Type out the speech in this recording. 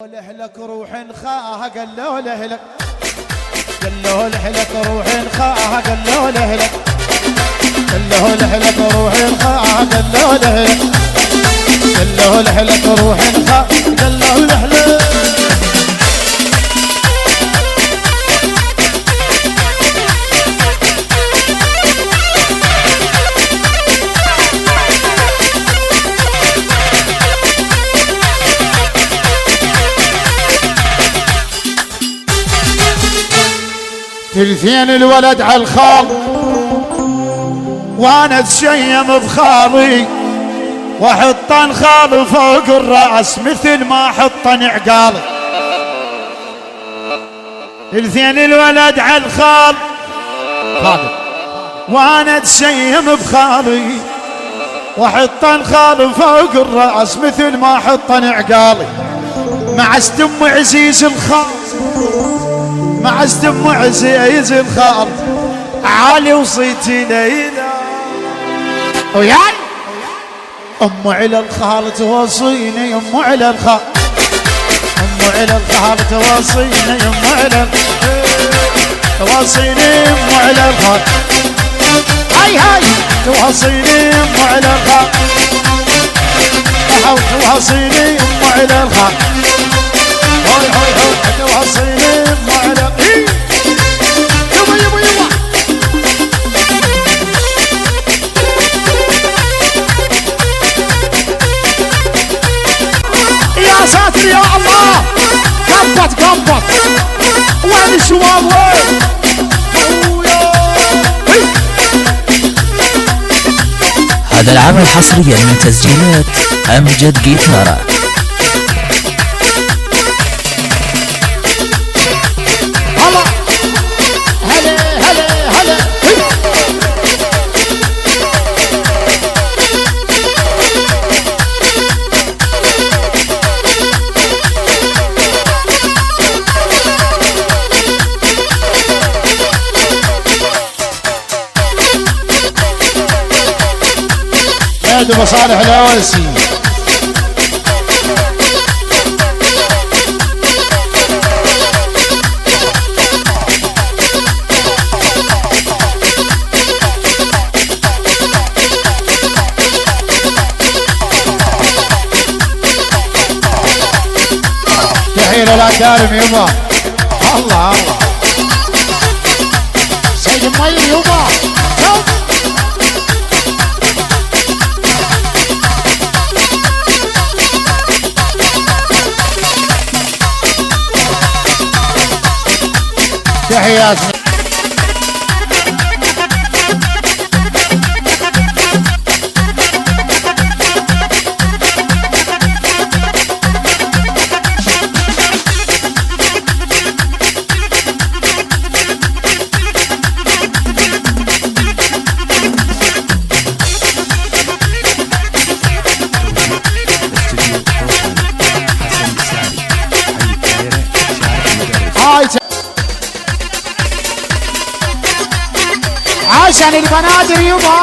لك روح نخاها قالوا له لك قالوا له لك روح نخاها قالوا له لك قالوا له لك روح نخاها قالوا له لك قالوا له لك روح نخاها قالوا له لك ثلثين الولد على الخال وانا اتشيم بخالي واحطن خال فوق الراس مثل ما احطن عقالي. ثلثين الولد على الخال وانا اتشيم بخالي واحطن خال فوق الراس مثل ما احطن عقالي. مع ام عزيز الخال مع ام عزيز الخال عالي وصيتي ليلى وياي ام على الخال توصيني ام على الخال ام على الخال توصيني ام على توصيني ام على الخال هاي هاي توصيني ام على الخال توصيني ام على الخال هاي هاي هاي توصيني ام على يبا يبا يبا يا ساتر يا الله. قبط قبط وين الشباب وين هذا العمل حصريا من تسجيلات أمجد جيتارة. ابو صالح الاويسي تحية الاكارم يما الله الله سيد المير يما تحيات عشان البنادر يبا.